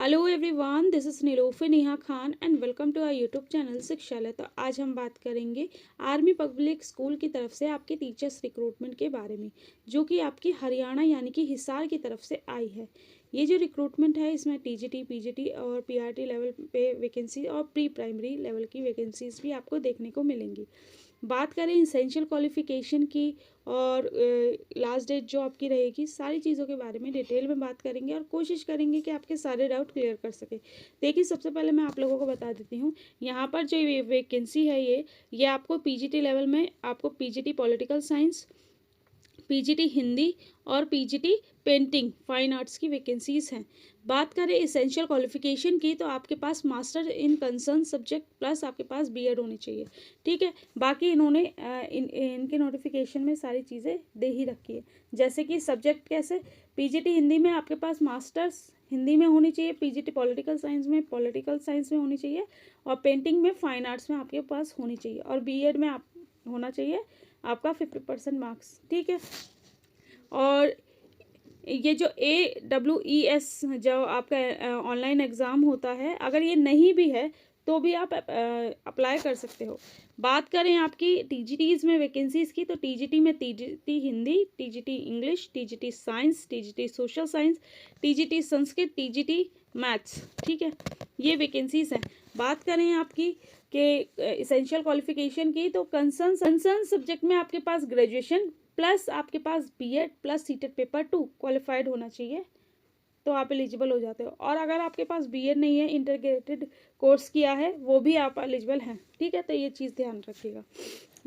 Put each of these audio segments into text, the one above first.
Hello everyone, this is Nilofar Neha Khan and welcome to our YouTube channel Shikshalaya. तो आज हम बात करेंगे आर्मी पब्लिक स्कूल की तरफ से आपके टीचर्स रिक्रूटमेंट के बारे में, जो कि आपकी हरियाणा यानी कि हिसार की तरफ से आई है। ये जो रिक्रूटमेंट है इसमें टीजीटी, पीजीटी और पीआरटी लेवल पे वैकेंसी और प्री प्राइमरी लेवल की वैकेंसीज भी आपको देखने को मिलेंगी। बात करें इसेंशियल क्वालिफिकेशन की और लास्ट डेट जो आपकी रहेगी, सारी चीज़ों के बारे में डिटेल में बात करेंगे और कोशिश करेंगे कि आपके सारे डाउट क्लियर कर सके। देखिए, सबसे पहले मैं आप लोगों को बता देती हूँ, यहाँ पर जो वैकेंसी है ये आपको पीजीटी लेवल में आपको PGT political science, PGT Hindi और पीजीटी पेंटिंग फाइन आर्ट्स की वैकेंसीज हैं। बात करें इसेंशियल क्वालिफिकेशन की, तो आपके पास master in concern subject plus आपके पास बीएड होनी चाहिए। ठीक है, बाकी इन्होंने इनके नोटिफिकेशन में सारी चीज़ें दे ही रखी है, जैसे कि सब्जेक्ट कैसे, पीजीटी हिंदी में आपके पास मास्टर्स हिंदी में होनी चाहिए, पीजीटी पॉलिटिकल साइंस में होनी चाहिए और पेंटिंग में फाइन आर्ट्स में आपके पास होनी चाहिए और बीएड में आप होना चाहिए आपका 50% मार्क्स। ठीक है, और ये जो AWES जो आपका ऑनलाइन एग्ज़ाम होता है, अगर ये नहीं भी है तो भी आप अप्लाई कर सकते हो। बात करें आपकी टीजीटीज़ में वैकेंसीज़ की, तो टीजीटी में TGT Hindi, TGT English, TGT science, TGT social science, TGT Sanskrit, TGT maths. ठीक है, ये वैकेंसीज़ हैं। बात करें आपकी कि इसेंशियल क्वालिफिकेशन की, तो कंसर्न सब्जेक्ट में आपके पास ग्रेजुएशन प्लस आपके पास BEd plus CTET paper 2 qualified होना चाहिए, तो आप एलिजिबल हो जाते हो। और अगर आपके पास बीएड नहीं है, इंटीग्रेटेड कोर्स किया है, वो भी आप एलिजिबल हैं। ठीक है, तो ये चीज़ ध्यान रखिएगा।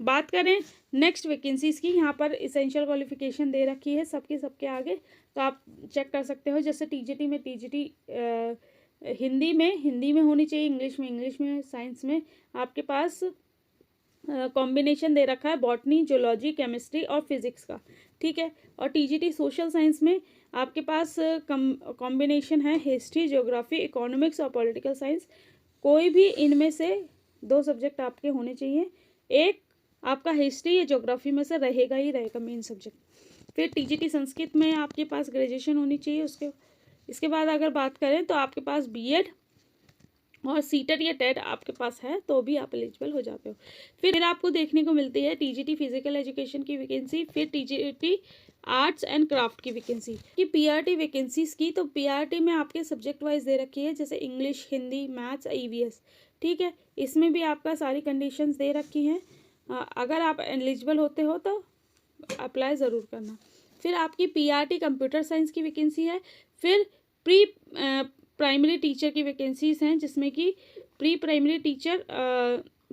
बात करें नेक्स्ट वैकेंसीज़ की, यहाँ पर इसेंशियल क्वालिफिकेशन दे रखी है सबके आगे, तो आप चेक कर सकते हो। जैसे टीजीटी में टीजीटी हिंदी में होनी चाहिए, इंग्लिश में, साइंस में आपके पास कॉम्बिनेशन दे रखा है बॉटनी, जूलॉजी, केमिस्ट्री और फिजिक्स का। ठीक है, और टीजीटी सोशल साइंस में आपके पास कॉम्बिनेशन है हिस्ट्री, ज्योग्राफी, इकोनॉमिक्स और पॉलिटिकल साइंस। कोई भी इनमें से 2 सब्जेक्ट आपके होने चाहिए, एक आपका हिस्ट्री या ज्योग्राफी में से रहेगा ही रहेगा मेन सब्जेक्ट। फिर टीजीटी संस्कृत में आपके पास ग्रेजुएशन होनी चाहिए। इसके बाद अगर बात करें तो आपके पास बीएड और सीटेट या टेट आपके पास है तो भी आप एलिजिबल हो जाते हो। फिर आपको देखने को मिलती है टीजीटी फिजिकल एजुकेशन की वैकेंसी, फिर टीजीटी आर्ट्स एंड क्राफ्ट की वैकेंसी की। पीआरटी वैकेंसीज की, तो पीआरटी में आपके सब्जेक्ट वाइज दे रखी है, जैसे इंग्लिश, हिंदी, मैथ्स, ईवीएस। ठीक है, इसमें भी आपका सारी कंडीशंस दे रखी हैं। अगर आप एलिजिबल होते हो तो अप्लाई ज़रूर करना। फिर आपकी पीआरटी कंप्यूटर साइंस की वैकेंसी है। फिर प्री प्राइमरी टीचर की वैकेंसीज हैं, जिसमें कि प्री प्राइमरी टीचर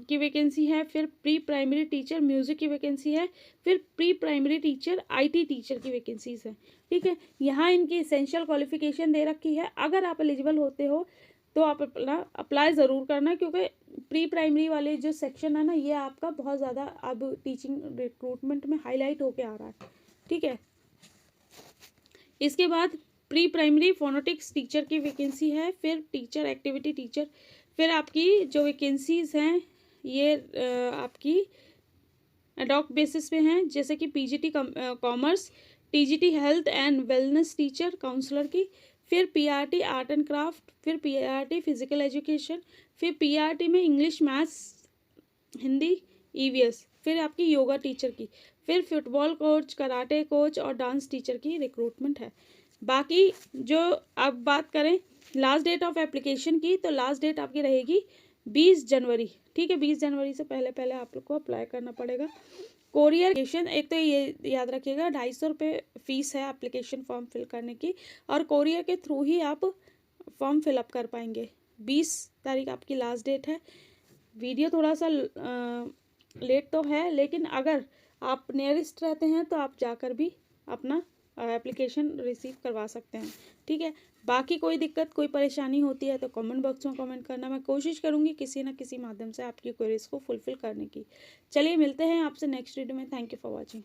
की वैकेंसी है, फिर प्री प्राइमरी टीचर म्यूज़िक की वैकेंसी है, फिर pre primary teacher IT teacher की वैकेंसीज है। ठीक है, यहाँ इनकी इसेंशियल क्वालिफिकेशन दे रखी है। अगर आप एलिजिबल होते हो तो आप अप्लाई ज़रूर करना, क्योंकि प्री प्राइमरी वाले जो सेक्शन है ना, ये आपका बहुत ज़्यादा अब टीचिंग रिक्रूटमेंट में हाईलाइट होके आ रहा है। ठीक है, इसके बाद प्री प्राइमरी फोनेटिक्स टीचर की वैकेंसी है, फिर टीचर एक्टिविटी टीचर। फिर आपकी जो वैकेंसीज हैं ये आपकी एडॉक बेसिस पे हैं, जैसे कि PGT commerce, TGT health and wellness teacher counsellor की, फिर पीआरटी आर्ट एंड क्राफ्ट, फिर पीआरटी फिजिकल एजुकेशन, फिर पीआरटी में इंग्लिश, मैथ्स, हिंदी, ईवीएस, फिर आपकी योगा टीचर की, फिर फुटबॉल कोच, कराटे कोच और डांस टीचर की रिक्रूटमेंट है। बाकी जो अब बात करें लास्ट डेट ऑफ एप्लीकेशन की, तो लास्ट डेट आपकी रहेगी 20 जनवरी। ठीक है, 20 जनवरी से पहले पहले आप लोग को अप्लाई करना पड़ेगा। कोरियर एप्लीकेशन, एक तो ये याद रखिएगा 250 रुपये फीस है एप्लीकेशन फॉर्म फिल करने की, और कोरियर के थ्रू ही आप फॉर्म फिलअप कर पाएंगे। 20 तारीख आपकी लास्ट डेट है। वीडियो थोड़ा सा लेट तो है, लेकिन अगर आप नियरेस्ट रहते हैं तो आप जाकर भी अपना एप्लीकेशन रिसीव करवा सकते हैं। ठीक है, बाकी कोई दिक्कत, कोई परेशानी होती है तो कमेंट बॉक्स में कमेंट करना। मैं कोशिश करूँगी किसी न किसी माध्यम से आपकी क्वेरीज को फुलफिल करने की। चलिए, मिलते हैं आपसे नेक्स्ट वीडियो में। Thank you for watching.